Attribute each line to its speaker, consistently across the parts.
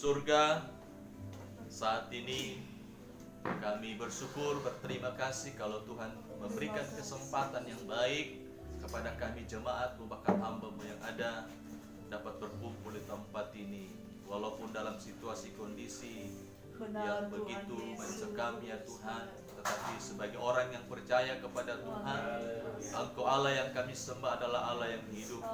Speaker 1: surga, saat ini kami bersyukur, berterima kasih kalau Tuhan memberikan kesempatan yang baik kepada kami jemaat, bahkan hamba-Mu yang ada dapat berkumpul di tempat ini. Walaupun dalam situasi kondisi yang begitu mencekam ya Tuhan, tetapi sebagai orang yang percaya kepada Tuhan, Engkau Allah yang kami sembah adalah Allah yang hidup,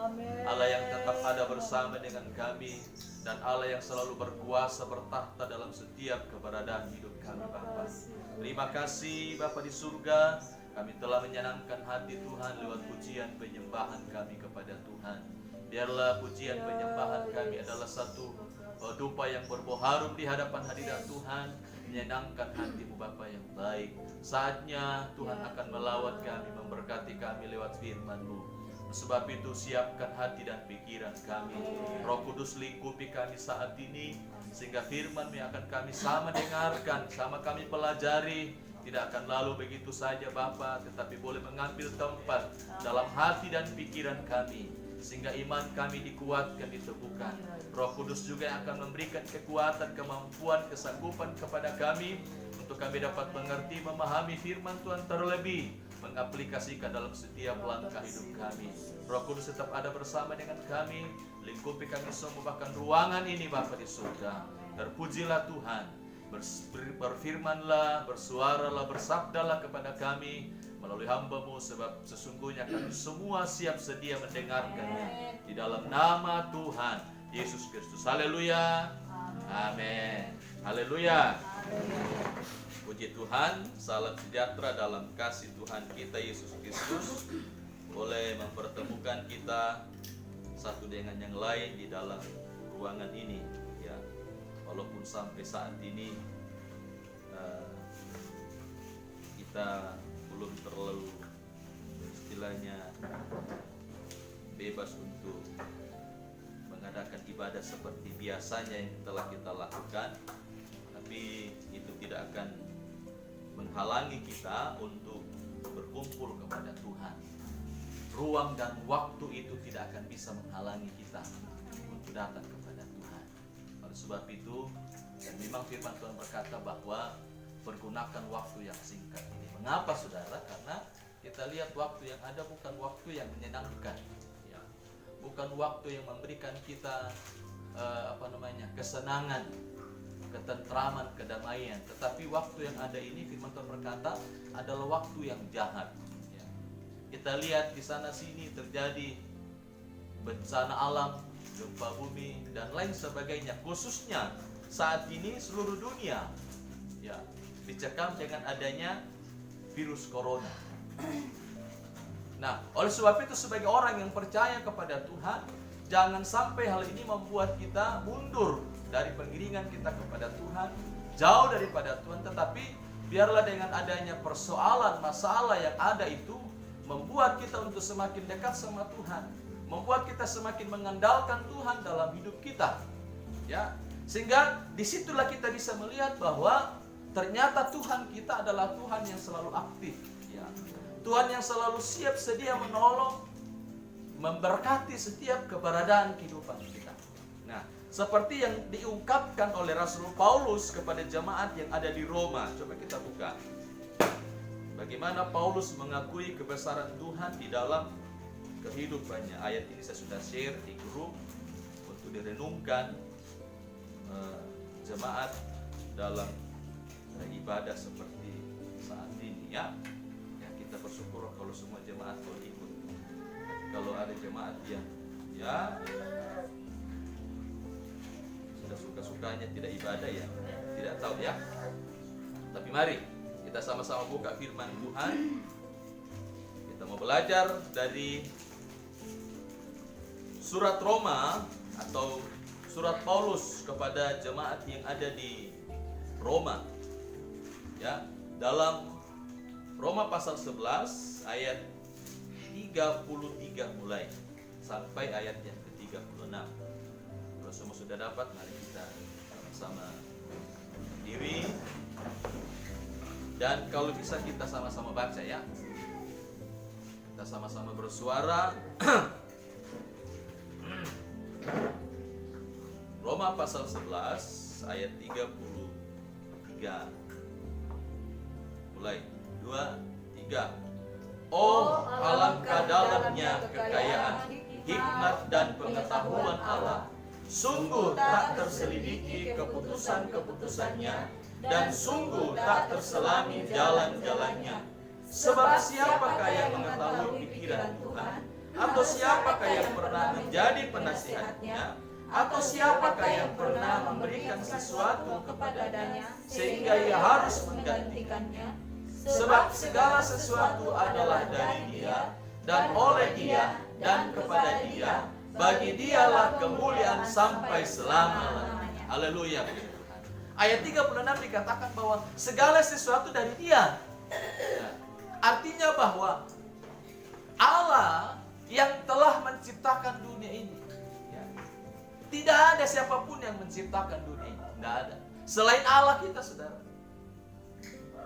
Speaker 1: Allah yang tetap ada bersama dengan kami, dan Allah yang selalu berkuasa bertahta dalam setiap keberadaan hidup kami Bapa. Terima kasih Bapa di surga, kami telah menyenangkan hati Tuhan lewat pujian penyembahan kami kepada Tuhan. Biarlah pujian penyembahan kami adalah satu dupa yang berbau harum di hadapan hadirat Tuhan, menyenangkan hati-Mu Bapa yang baik. Saatnya Tuhan akan melawat kami, memberkati kami lewat firman-Mu. Sebab itu siapkan hati dan pikiran kami. Roh Kudus lingkupi kami saat ini, sehingga firman-Mu yang akan kami sama dengarkan, sama kami pelajari, tidak akan lalu begitu saja Bapa, tetapi boleh mengambil tempat dalam hati dan pikiran kami, sehingga iman kami dikuatkan, diteguhkan. Roh Kudus juga yang akan memberikan kekuatan, kemampuan, kesanggupan kepada kami untuk kami dapat mengerti, memahami firman Tuhan, terlebih mengaplikasikan dalam setiap langkah hidup kami. Roh Kudus tetap ada bersama dengan kami, lingkupi kami semua, bahkan ruangan ini Bapa di surga. Terpujilah Tuhan, berfirmanlah, bersuaralah, bersabdalah kepada kami melalui hamba-Mu, sebab sesungguhnya kami semua siap sedia mendengarkannya di dalam nama Tuhan Yesus Kristus. Haleluya. Amin. Haleluya. Puji Tuhan. Salam sejahtera dalam kasih Tuhan kita Yesus Kristus boleh mempertemukan kita satu dengan yang lain di dalam ruangan ini, ya. Walaupun sampai saat ini kita belum terlalu istilahnya bebas untuk mengadakan ibadah seperti biasanya yang telah kita lakukan, tapi itu tidak akan menghalangi kita untuk berkumpul kepada Tuhan. Ruang dan waktu itu tidak akan bisa menghalangi kita untuk datang kepada Tuhan. Oleh sebab itu, dan memang firman Tuhan berkata bahwa pergunakan waktu yang singkat ini. Mengapa saudara? Karena kita lihat waktu yang ada bukan waktu yang menyenangkan, ya. Bukan waktu yang memberikan kita kesenangan, ketentraman, kedamaian. Tetapi waktu yang ada ini, firman Tuhan berkata, adalah waktu yang jahat, ya. Kita lihat di sana sini terjadi bencana alam, gempa bumi dan lain sebagainya. Khususnya saat ini seluruh dunia, ya, dicekam dengan adanya virus corona. Nah, oleh sebab itu sebagai orang yang percaya kepada Tuhan, jangan sampai hal ini membuat kita mundur dari pengiringan kita kepada Tuhan, jauh daripada Tuhan. Tetapi biarlah dengan adanya persoalan, masalah yang ada itu membuat kita untuk semakin dekat sama Tuhan, membuat kita semakin mengandalkan Tuhan dalam hidup kita, ya. Sehingga disitulah kita bisa melihat bahwa ternyata Tuhan kita adalah Tuhan yang selalu aktif, ya. Tuhan yang selalu siap sedia menolong, memberkati setiap keberadaan kehidupan kita. Nah, seperti yang diungkapkan oleh Rasul Paulus kepada jemaat yang ada di Roma. Coba kita buka. Bagaimana Paulus mengakui kebesaran Tuhan di dalam kehidupannya. Ayat ini saya sudah share di grup untuk direnungkan jemaat dalam ibadah seperti saat ini, ya. Kita bersyukur kalau semua jemaat boleh ikut. Kalau ada jemaat yang sudah suka-sukanya tidak ibadah, ya tidak tahu, ya. Tapi mari kita sama-sama buka firman Tuhan. Kita mau belajar dari surat Roma atau surat Paulus kepada jemaat yang ada di Roma, ya. Dalam Roma pasal 11 ayat 33 mulai sampai ayat yang ke-36. Kalau semua sudah dapat, mari kita sama-sama berdiri. Dan kalau bisa kita sama-sama baca, ya. Kita sama-sama bersuara. Roma Roma pasal 11 ayat 33. Mulai 2, 3. Oh, alangkah dalamnya kekayaan hikmat dan pengetahuan Allah. Sungguh tak terselidiki keputusan-keputusannya, dan sungguh tak terselami jalan-jalannya. Sebab siapakah yang mengetahui pikiran Tuhan? Atau siapakah yang pernah menjadi penasihatnya? Atau siapakah yang pernah memberikan sesuatu kepadanya sehingga ia harus menggantikannya? Sebab segala sesuatu adalah dari Dia, dan oleh Dia, dan kepada Dia. Bagi Dialah kemuliaan sampai selama-lamanya. Haleluya. Ayat 36 dikatakan bahwa segala sesuatu dari Dia. Ya. Artinya bahwa Allah yang telah menciptakan dunia ini. Ya. Tidak ada siapapun yang menciptakan dunia ini. Tidak ada. Selain Allah kita, saudara.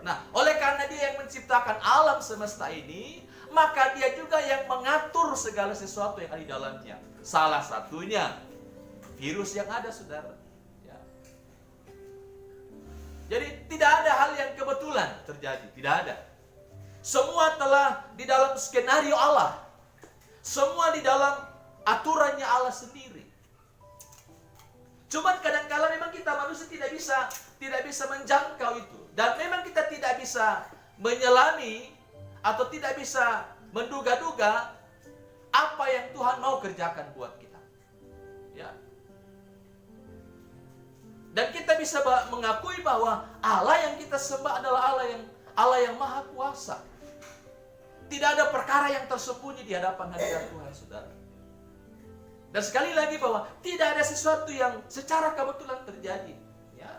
Speaker 1: Nah, oleh karena Dia yang menciptakan alam semesta ini, maka Dia juga yang mengatur segala sesuatu yang ada di dalamnya. Salah satunya virus yang ada, saudara. Ya. Jadi tidak ada hal yang kebetulan terjadi, tidak ada. Semua telah di dalam skenario Allah. Semua di dalam aturannya Allah sendiri. Cuman kadang-kala memang kita manusia tidak bisa menjangkau itu. Dan memang kita tidak bisa menyelami atau tidak bisa menduga-duga apa yang Tuhan mau kerjakan buat kita. Ya. Dan kita bisa mengakui bahwa Allah yang kita sembah adalah Allah yang Maha Kuasa. Tidak ada perkara yang tersembunyi di hadapan hadirat Tuhan, saudara. Dan sekali lagi bahwa tidak ada sesuatu yang secara kebetulan terjadi. Ya.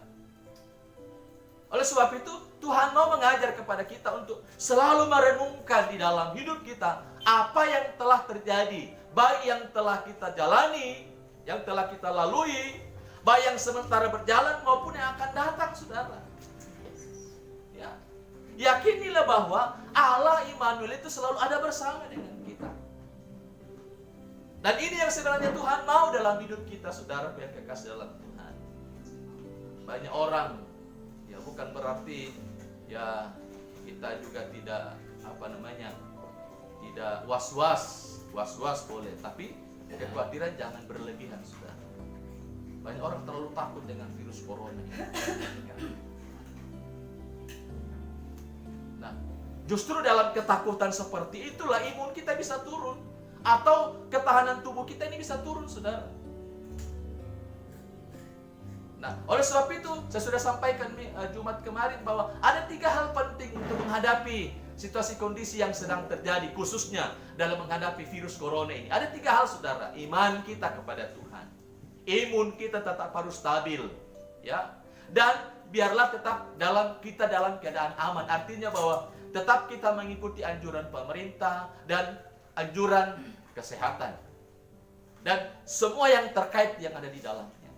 Speaker 1: Oleh sebab itu, Tuhan mau mengajar kepada kita untuk selalu merenungkan di dalam hidup kita apa yang telah terjadi, baik yang telah kita jalani, yang telah kita lalui, baik yang sementara berjalan maupun yang akan datang, saudara. Ya. Yakinilah bahwa Allah Immanuel itu selalu ada bersama dengan kita. Dan ini yang sebenarnya Tuhan mau dalam hidup kita, saudara, yang kekasih dalam Tuhan. Banyak orang, ya bukan berarti ya kita juga tidak tidak was-was boleh, tapi kekhawatiran jangan berlebihan, saudara. Banyak orang terlalu takut dengan virus corona ini. Nah, justru dalam ketakutan seperti itulah imun kita bisa turun, atau ketahanan tubuh kita ini bisa turun, saudara. Nah, oleh sebab itu saya sudah sampaikan Jumat kemarin bahwa ada 3 hal penting untuk menghadapi situasi kondisi yang sedang terjadi, khususnya dalam menghadapi virus corona ini. Ada 3 hal, saudara. Iman kita kepada Tuhan, imun kita tetap harus stabil, ya. Dan biarlah tetap dalam keadaan aman. Artinya bahwa tetap kita mengikuti anjuran pemerintah dan anjuran kesehatan dan semua yang terkait yang ada di dalamnya.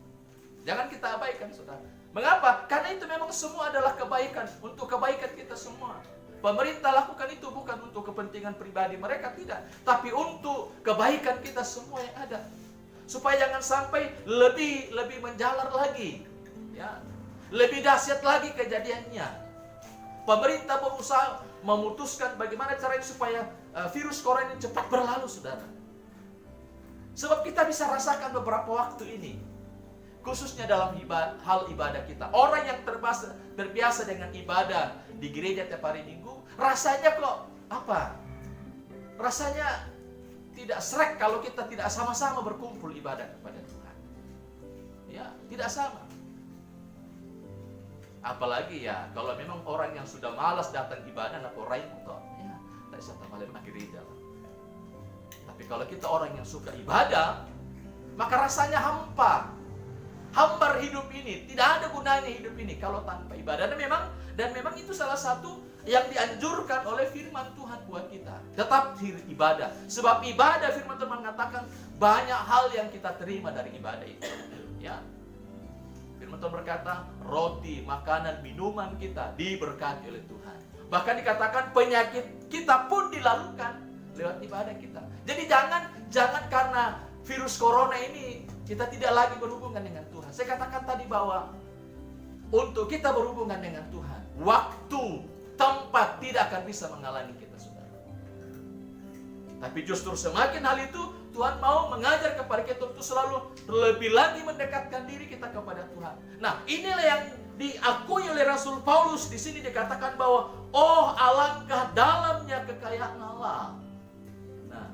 Speaker 1: Jangan kita abaikan, saudara. Mengapa? Karena itu memang semua adalah kebaikan, untuk kebaikan kita semua. Pemerintah lakukan itu bukan untuk kepentingan pribadi mereka, tidak, tapi untuk kebaikan kita semua yang ada. Supaya jangan sampai lebih menjalar lagi, ya. Lebih dahsyat lagi kejadiannya. Pemerintah berusaha memutuskan bagaimana caranya supaya virus corona ini cepat berlalu, saudara. Sebab kita bisa rasakan beberapa waktu ini, khususnya dalam hal ibadah kita. Orang yang terbiasa dengan ibadah di gereja tiap hari Minggu, rasanya kok rasanya tidak srek kalau kita tidak sama-sama berkumpul ibadah kepada Tuhan. Ya, tidak sama. Apalagi ya kalau memang orang yang sudah malas datang ibadah nak orang itu, ya, tak bisa tambah gereja lah. Tapi kalau kita orang yang suka ibadah, maka rasanya hambar hidup ini, tidak ada gunanya hidup ini kalau tanpa ibadah. Dan memang itu salah satu yang dianjurkan oleh firman Tuhan buat kita. Tetap ibadah. Sebab ibadah, firman Tuhan mengatakan banyak hal yang kita terima dari ibadah itu. Ya. Firman Tuhan berkata, roti, makanan, minuman kita diberkati oleh Tuhan. Bahkan dikatakan penyakit kita pun dilalukan lewat ibadah kita. Jadi jangan karena
Speaker 2: virus corona ini kita tidak lagi berhubungan dengan Tuhan. Saya katakan tadi bahwa untuk kita berhubungan dengan Tuhan, waktu, tempat tidak akan bisa menghalangi kita, saudara. Tapi justru semakin hal itu, Tuhan mau mengajar kepada kita untuk selalu lebih lagi mendekatkan diri kita kepada Tuhan. Nah, inilah yang diakui oleh Rasul Paulus. Di sini dikatakan bahwa, oh alangkah dalamnya kekayaan Allah. Nah,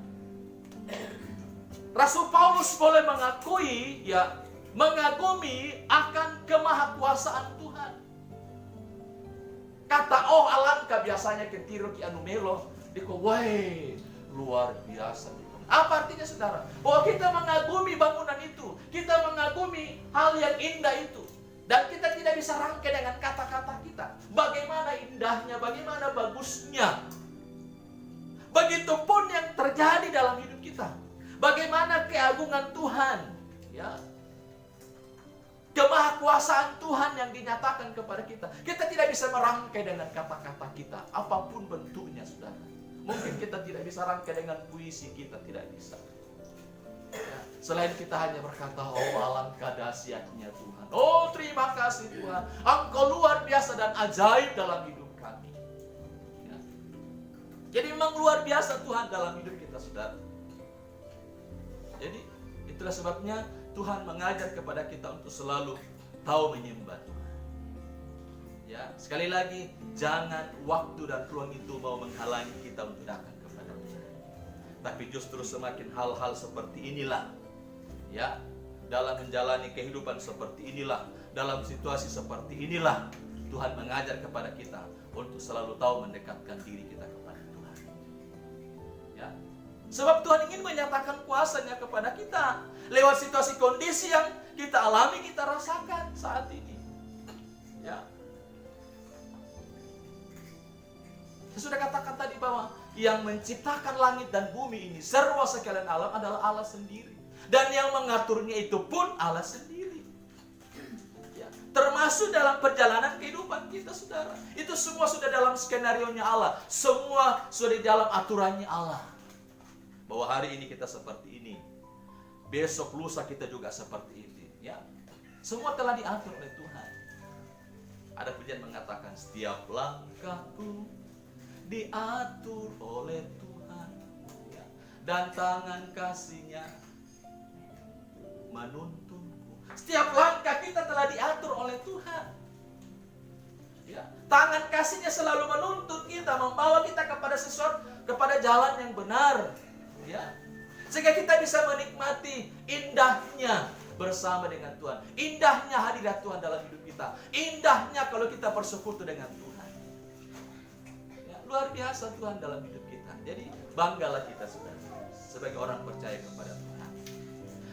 Speaker 2: Rasul Paulus boleh mengakui, ya, mengagumi akan kemahakuasaan Tuhan. Kata oh alangkah biasanya ketiru ki anu melo, diko wah luar biasa. Apa artinya, saudara? Bahwa kita mengagumi bangunan itu, kita mengagumi hal yang indah itu, dan kita tidak bisa rangkai dengan kata-kata kita. Bagaimana indahnya, bagaimana bagusnya. Begitupun yang terjadi dalam hidup kita. Bagaimana keagungan Tuhan, ya. Kemahakuasaan Tuhan yang dinyatakan kepada kita. Kita tidak bisa merangkai dengan kata-kata kita, apapun bentuknya, saudara. Mungkin kita tidak bisa rangkai dengan puisi kita, tidak bisa. Ya, selain kita hanya berkata, oh alangkah dahsyatnya Tuhan. Oh terima kasih Tuhan, Engkau luar biasa dan ajaib dalam hidup kami. Ya. Jadi memang luar biasa Tuhan dalam hidup kita, saudara. Jadi itulah sebabnya Tuhan mengajar kepada kita untuk selalu tahu menyembah Tuhan. Ya, sekali lagi, jangan waktu dan peluang itu mau menghalangi kita untuk datang kepada Tuhan. Tapi justru semakin hal-hal seperti inilah, ya, dalam menjalani kehidupan seperti inilah, dalam situasi seperti inilah, Tuhan mengajar kepada kita untuk selalu tahu mendekatkan diri kita kepada Tuhan. Ya, sebab Tuhan ingin menyatakan kuasa-Nya kepada kita lewat situasi kondisi yang kita alami, kita rasakan saat ini. Ya. Saya sudah katakan tadi bahwa yang menciptakan langit dan bumi ini, serba sekalian alam adalah Allah sendiri. Dan yang mengaturnya itu pun Allah sendiri. Ya. Termasuk dalam perjalanan kehidupan kita, saudara. Itu semua sudah dalam skenario-nya Allah. Semua sudah di dalam aturannya Allah. Bahwa hari ini kita seperti ini. Besok lusa kita juga seperti ini. Ya. Semua telah diatur oleh Tuhan. Ada pujian mengatakan, setiap langkahku diatur oleh Tuhan, ya, dan tangan kasih-Nya menuntunku. Setiap langkah kita telah diatur oleh Tuhan, ya. Tangan kasih-Nya selalu menuntun kita, membawa kita kepada sesuatu, kepada jalan yang benar, ya. Sehingga kita bisa menikmati indahnya bersama dengan Tuhan, indahnya hadirat Tuhan dalam hidup kita, indahnya kalau kita bersekutu dengan Tuhan. Luar biasa Tuhan dalam hidup kita. Jadi banggalah kita, saudara, sebagai orang percaya kepada Tuhan.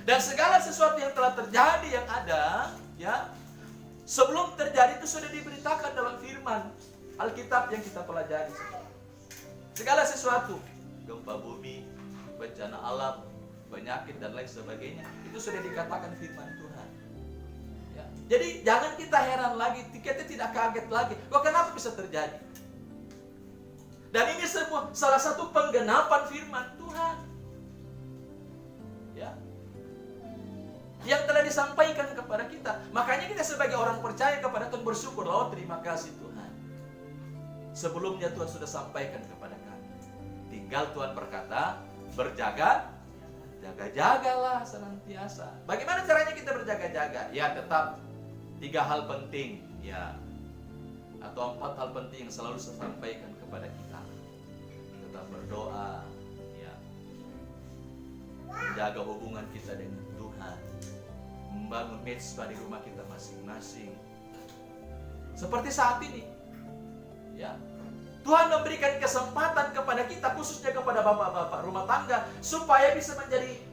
Speaker 2: Dan segala sesuatu yang telah terjadi yang ada, ya, sebelum terjadi itu sudah diberitakan dalam firman Alkitab yang kita pelajari. Segala sesuatu, gempa bumi, bencana alam, penyakit dan lain sebagainya, itu sudah dikatakan firman Tuhan. Ya. Jadi jangan kita heran lagi, kita tidak kaget lagi. Kok kenapa bisa terjadi? Dan ini semua salah satu penggenapan firman Tuhan, ya, yang telah disampaikan kepada kita. Makanya kita sebagai orang percaya kepada Tuhan bersyukur, oh terima kasih Tuhan. Sebelumnya Tuhan sudah sampaikan kepada kami. Tinggal Tuhan berkata, berjaga, jaga-jagalah senantiasa. Bagaimana caranya kita berjaga-jaga? Ya tetap 3 hal penting, ya, atau 4 hal penting yang selalu saya sampaikan kepada kita. Tetap berdoa, ya, menjaga hubungan kita dengan Tuhan, membangun mezbah di rumah kita masing-masing. Seperti saat ini, ya, Tuhan memberikan kesempatan kepada kita, khususnya kepada bapak-bapak rumah tangga, supaya bisa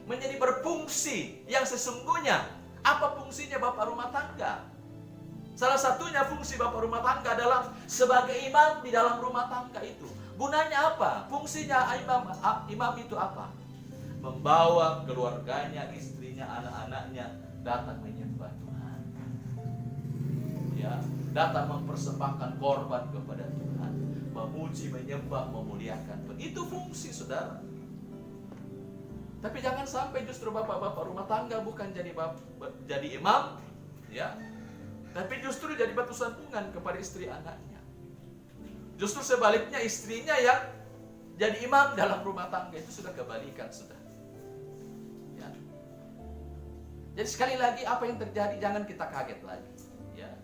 Speaker 2: menjadi berfungsi yang sesungguhnya. Apa fungsinya bapak rumah tangga? Salah satunya fungsi bapak rumah tangga adalah sebagai imam di dalam rumah tangga itu. Gunanya apa? Fungsinya imam itu apa? Membawa keluarganya, istrinya, anak-anaknya datang menyembah Tuhan. Ya, datang mempersembahkan korban kepada Tuhan, memuji, menyembah, memuliakan Tuhan. Itu fungsi, saudara. Tapi jangan sampai justru bapak-bapak rumah tangga bukan jadi imam, ya, tapi justru jadi batu sandungan kepada istri anaknya. Justru sebaliknya istrinya yang jadi imam dalam rumah tangga, itu sudah kebalikan sudah. Ya. Jadi sekali lagi apa yang terjadi jangan kita kaget lagi. Ya.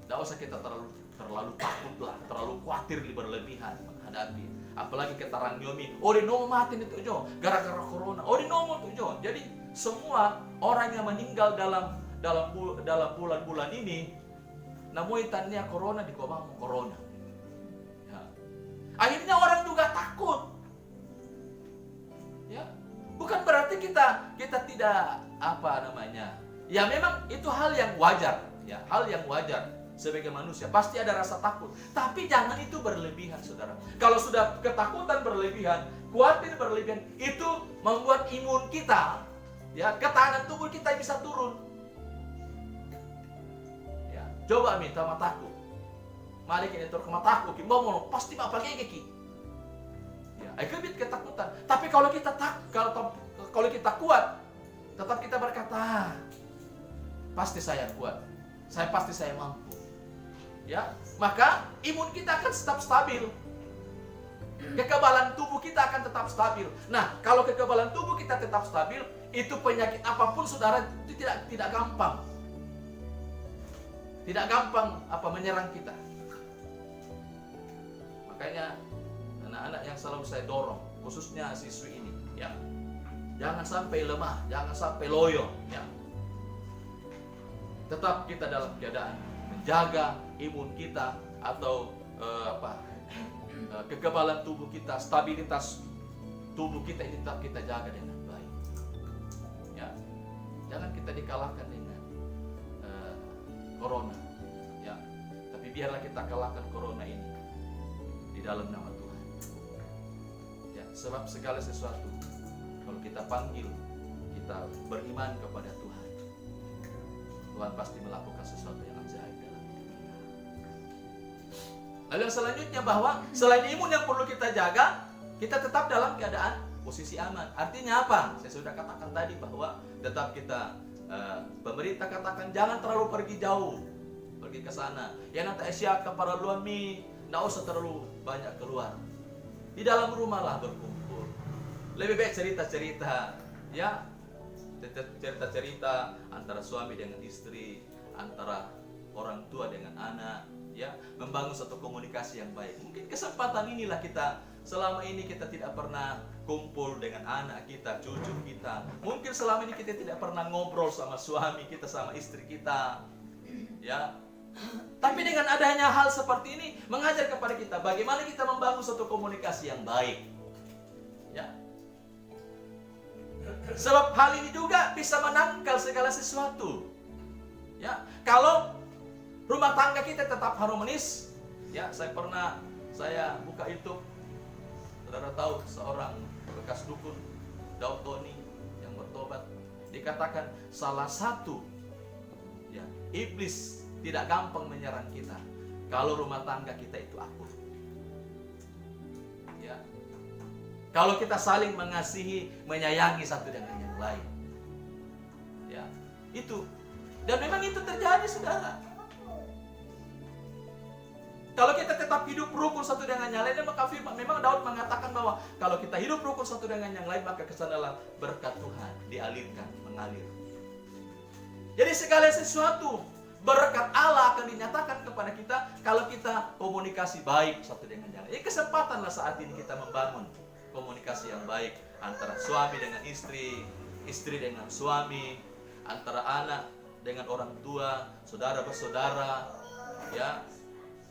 Speaker 2: Tidak usah kita terlalu takut lah, terlalu khawatir berlebihan menghadapi. Apalagi kita rangyomi, oh di nomo mati itu jo, gara-gara corona. Oh di nomo itu jo. Jadi semua orang yang meninggal dalam bulan-bulan ini, namun tanya corona di komang corona. Ya. Akhirnya orang juga takut. Ya, bukan berarti kita tidak Ya memang itu hal yang wajar, ya hal yang wajar. Sebagai manusia pasti ada rasa takut, tapi jangan itu berlebihan, saudara. Kalau sudah ketakutan berlebihan, khawatir berlebihan, itu membuat imun kita, ya ketahanan tubuh kita bisa turun. Ya, coba minta mataku, mari kita turun ke mataku, mau pasti bapak gigi. Ya, kebit ketakutan. Tapi kalau kita kuat, tetap kita berkata, pasti saya kuat, pasti saya mampu. Ya, maka imun kita akan tetap stabil. Kekebalan tubuh kita akan tetap stabil. Nah, kalau kekebalan tubuh kita tetap stabil, itu penyakit apapun saudara itu tidak gampang. Tidak gampang menyerang kita. Makanya anak-anak yang selalu saya dorong, khususnya siswi ini, ya. Jangan sampai lemah, jangan sampai loyo, ya. Tetap kita dalam keadaan menjaga imun kita atau kekebalan tubuh kita, stabilitas tubuh kita ini tetap kita jaga dengan baik. Ya, jangan kita dikalahkan dengan corona. Ya, tapi biarlah kita kalahkan corona ini di dalam nama Tuhan. Ya, sebab segala sesuatu kalau kita panggil, kita beriman kepada Tuhan, Tuhan pasti melakukan sesuatu yang ajaib dalam hidup kita. Lalu yang selanjutnya bahwa selain imun yang perlu kita jaga, kita tetap dalam keadaan posisi aman. Artinya apa? Saya sudah katakan tadi bahwa tetap kita pemerintah katakan jangan terlalu pergi jauh, pergi ke sana. Ya nanti Asia ke para luami, tidak usah terlalu banyak keluar. Di dalam rumah lah berkumpul. Lebih baik cerita-cerita, ya cerita-cerita antara suami dengan istri, antara orang tua dengan anak, ya membangun satu komunikasi yang baik. Mungkin kesempatan inilah kita selama ini kita tidak pernah kumpul dengan anak kita, cucu kita. Mungkin selama ini kita tidak pernah ngobrol sama suami kita, sama istri kita, ya. Tapi dengan adanya hal seperti ini mengajar kepada kita bagaimana kita membangun satu komunikasi yang baik, ya. Sebab hal ini juga bisa menangkal segala sesuatu. Ya, kalau rumah tangga kita tetap harmonis, ya saya buka YouTube, saudara tahu seorang bekas dukun Daud Tony yang bertobat, dikatakan salah satu ya iblis tidak gampang menyerang kita kalau rumah tangga kita itu akur. Ya. Kalau kita saling mengasihi, menyayangi satu dengan yang lain. Ya, itu. Dan memang itu terjadi, saudara. Kalau kita tetap hidup rukun satu dengan yang lain, maka firman memang Daud mengatakan bahwa kalau kita hidup rukun satu dengan yang lain, maka kesanalah berkat Tuhan dialirkan, mengalir. Jadi segala sesuatu berkat Allah akan dinyatakan kepada kita kalau kita komunikasi baik satu dengan yang lain. Kesempatanlah saat ini kita membangun komunikasi yang baik antara suami dengan istri, istri dengan suami, antara anak dengan orang tua, saudara bersaudara, ya.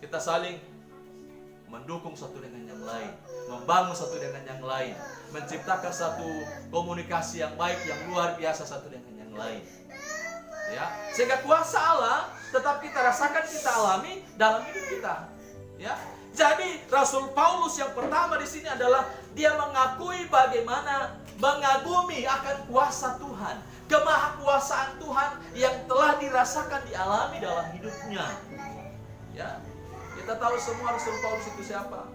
Speaker 2: Kita saling mendukung satu dengan yang lain, membangun satu dengan yang lain, menciptakan satu komunikasi yang baik yang luar biasa satu dengan yang lain. Ya, sehingga kuasa Allah tetap kita rasakan, kita alami dalam hidup kita. Ya. Jadi Rasul Paulus yang pertama di sini adalah dia mengakui bagaimana mengagumi akan kuasa Tuhan, kemahakuasaan Tuhan yang telah dirasakan, dialami dalam hidupnya. Ya, kita tahu semua Rasul Paulus itu siapa.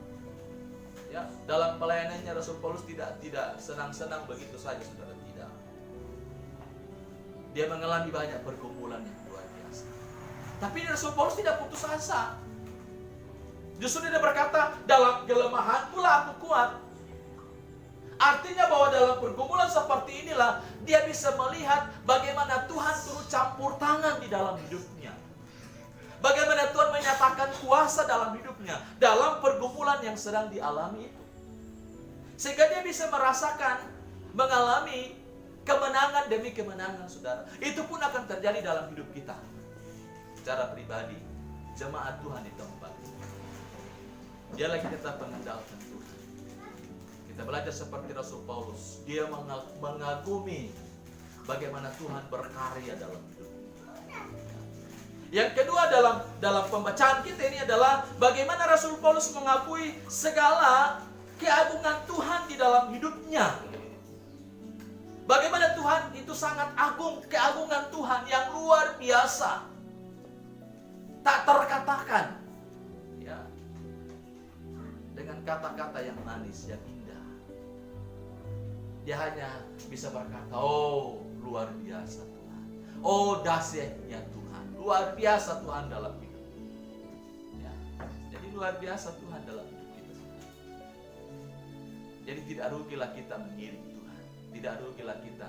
Speaker 2: Ya, dalam pelayanannya Rasul Paulus tidak senang-senang begitu saja, saudara, tidak. Dia mengalami banyak pergumulan yang luar biasa. Tapi Rasul Paulus tidak putus asa. Justru dia berkata, dalam kelemahan pula aku kuat. Artinya bahwa dalam pergumulan seperti inilah dia bisa melihat bagaimana Tuhan turut campur tangan di dalam hidupnya. Bagaimana Tuhan menyatakan kuasa dalam hidupnya, dalam pergumulan yang sedang dialami itu. Sehingga dia bisa merasakan, mengalami kemenangan demi kemenangan, saudara. Itu pun akan terjadi dalam hidup kita. Secara pribadi, jemaat Tuhan di tempat. Dia lagi tetap mengandalkan Tuhan. Kita belajar seperti Rasul Paulus. Dia mengagumi bagaimana Tuhan berkarya dalam hidup. Yang kedua dalam pembacaan kita ini adalah bagaimana Rasul Paulus mengakui segala keagungan Tuhan di dalam hidupnya. Bagaimana Tuhan itu sangat agung, keagungan Tuhan yang luar biasa. Tak terkatakan. Ya. Dengan kata-kata yang manis, yang indah. Dia hanya bisa berkata, oh luar biasa Tuhan. Oh dahsyatnya Tuhan. Luar biasa Tuhan dalam hidup. Ya. Jadi luar biasa Tuhan dalam hidup kita. Jadi tidak rugilah kita mengiring Tuhan. Tidak rugilah kita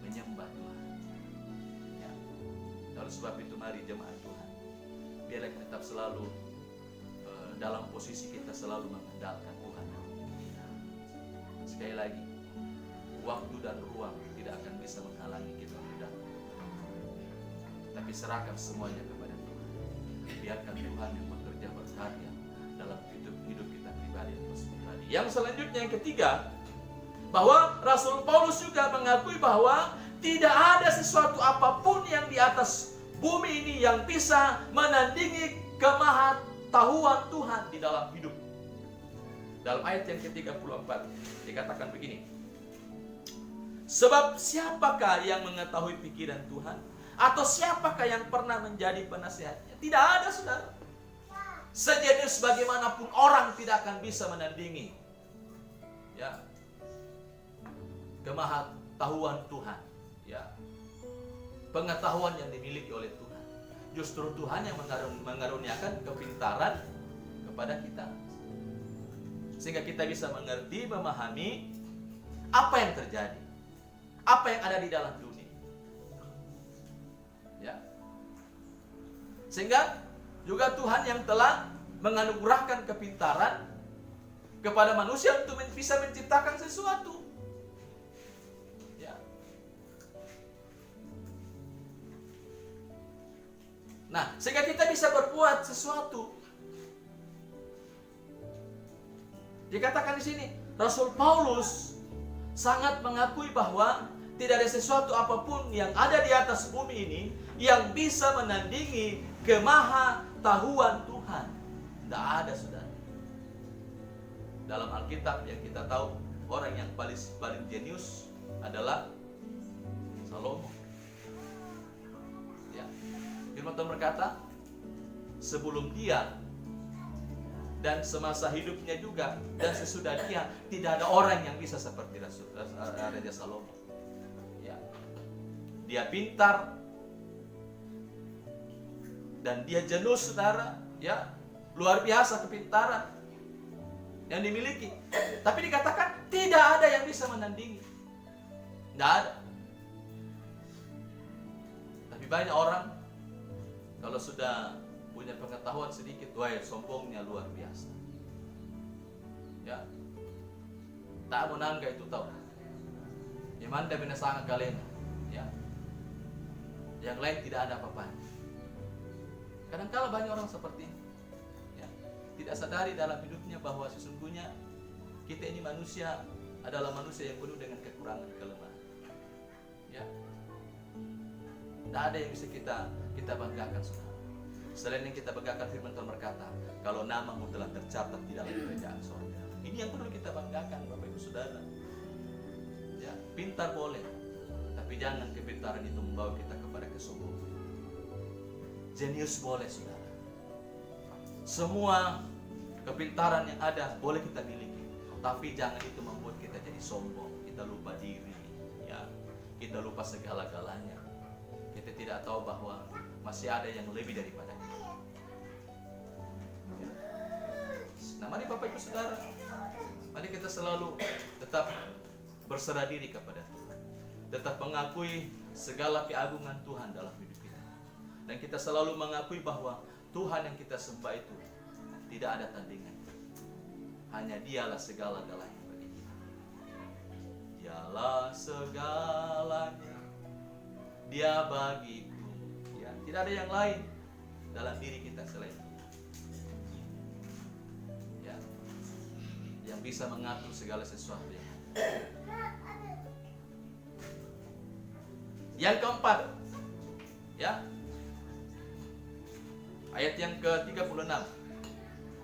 Speaker 2: menyembah Tuhan. Ya. Oleh sebab itu mari jemaat Tuhan, biarlah kita tetap selalu dalam posisi kita selalu mengandalkan Tuhan. Sekali lagi, waktu dan ruang tidak akan bisa menghalangi kita berdoa. Tapi serahkan semuanya kepada Tuhan. Biarkan Tuhan yang bekerja berkarya dalam hidup kita pribadi dan pribadi. Yang selanjutnya, yang ketiga, bahwa Rasul Paulus juga mengakui bahwa tidak ada sesuatu apapun yang di atas bumi ini yang bisa menandingi kemahatauan Tuhan di dalam hidup. Dalam ayat yang ke-34 dikatakan begini. Sebab siapakah yang mengetahui pikiran Tuhan? Atau siapakah yang pernah menjadi penasihatnya? Tidak ada, saudara. Sejenis bagaimanapun orang tidak akan bisa menandingi, ya, kemahatauan Tuhan, ya, pengetahuan yang dimiliki oleh Tuhan. Justru Tuhan yang mengaruniakan kepintaran kepada kita, sehingga kita bisa mengerti, memahami apa yang terjadi, apa yang ada di dalam dunia. Ya. Sehingga juga Tuhan yang telah menganugerahkan kepintaran kepada manusia untuk bisa menciptakan sesuatu. Ya. Nah, sehingga kita bisa berbuat sesuatu. Dikatakan di sini, Rasul Paulus sangat mengakui bahwa tidak ada sesuatu apapun yang ada di atas bumi ini yang bisa menandingi kemahatauan Tuhan. Tidak ada, saudara. Dalam Alkitab yang kita tahu, orang yang paling jenius adalah Salomo. Ya. Firman Tuhan berkata, sebelum dia dan semasa hidupnya juga dan sesudah dia, tidak ada orang yang bisa seperti Raja Salomo. Ya. Dia pintar dan dia jenius, saudara, ya, luar biasa kepintaran yang dimiliki. Tapi dikatakan tidak ada yang bisa menandingi. Tidak ada. Tapi banyak orang kalau sudah punya pengetahuan sedikit, wah, sombongnya luar biasa. Ya. Tak menangga itu tahu. Imanda binasanga kalian. Ya. Yang lain tidak ada apa-apa. Kadang-kala banyak orang seperti ini, ya, tidak sadari dalam hidupnya bahwa sesungguhnya kita ini manusia adalah manusia yang penuh dengan kekurangan, kelemahan. Ya, tidak ada yang bisa kita banggakan, saudara. Selain yang kita banggakan, firman Tuhan berkata, kalau namamu telah tercatat di dalam kerajaan surga. Ini yang perlu kita banggakan, Bapak Ibu Saudara. Ya, pintar boleh, tapi jangan kepintaran itu membawa kita kepada kesombongan. Jenius boleh, saudara. Semua kepintaran yang ada boleh kita miliki. Tapi jangan itu membuat kita jadi sombong, kita lupa diri, ya. Kita lupa segala-galanya. Kita tidak tahu bahwa masih ada yang lebih daripada itu. Ya. Nah, mari Bapak Ibu Saudara, mari kita selalu tetap berserah diri kepada Tuhan. Tetap mengakui segala keagungan Tuhan dalam hidup kita. Dan kita selalu mengakui bahwa Tuhan yang kita sembah itu tidak ada tandingan. Hanya Dialah segala-galanya bagi kita. Dialah segalanya, Dia bagiku. Ya, tidak ada yang lain dalam diri kita selain Dia. Ya, yang bisa mengatur segala sesuatu yang ada. Yang keempat, ya, ayat yang ke-36.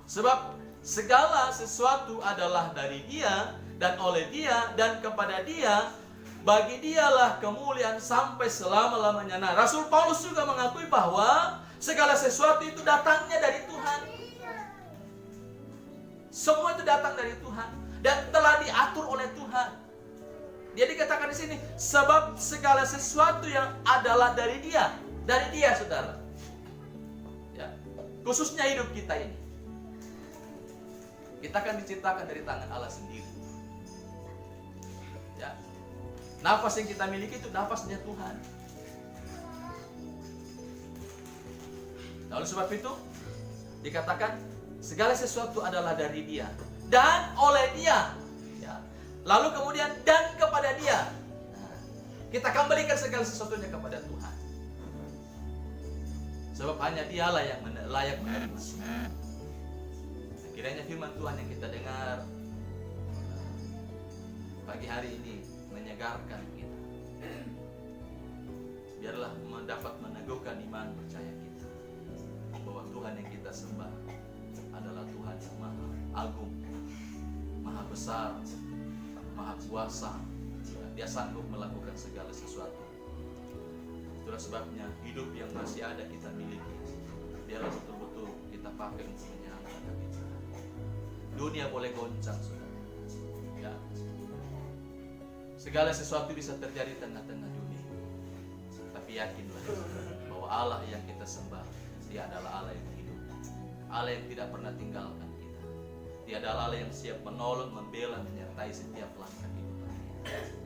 Speaker 2: Sebab segala sesuatu adalah dari Dia dan oleh Dia dan kepada Dia, bagi Dialah kemuliaan sampai selama-lamanya. Nah, Rasul Paulus juga mengakui bahwa segala sesuatu itu datangnya dari Tuhan. Semua itu datang dari Tuhan dan telah diatur oleh Tuhan. Dia dikatakan di sini, sebab segala sesuatu yang adalah dari Dia, Saudara. Ya, khususnya hidup kita ini. Kita akan diciptakan dari tangan Allah sendiri. Ya. Nafas yang kita miliki itu nafasnya Tuhan. Lalu sebab itu dikatakan segala sesuatu adalah dari Dia dan oleh Dia. Ya. Lalu kemudian dan kepada Dia. Nah, kita kembalikan segala sesuatunya kepada Tuhan. Sebab hanya Dialah yang layak menerima semua. Kiranya firman Tuhan yang kita dengar pagi hari ini menyegarkan kita. Biarlah dapat meneguhkan iman percaya kita bahwa Tuhan yang kita sembah adalah Tuhan yang maha agung, maha besar, maha kuasa. Dia sanggup melakukan segala sesuatu. Itulah sebabnya hidup yang masih ada kita miliki, biarlah betul-betul kita pakai untuk menyelamatkan kita. Dunia boleh goncang, saudara. Ya. Segala sesuatu bisa terjadi di tengah-tengah dunia. Tapi yakinlah bahwa Allah yang kita sembah, Dia adalah Allah yang hidup. Allah yang tidak pernah tinggalkan kita. Dia adalah Allah yang siap menolong, membela, menyertai setiap langkah hidup kita.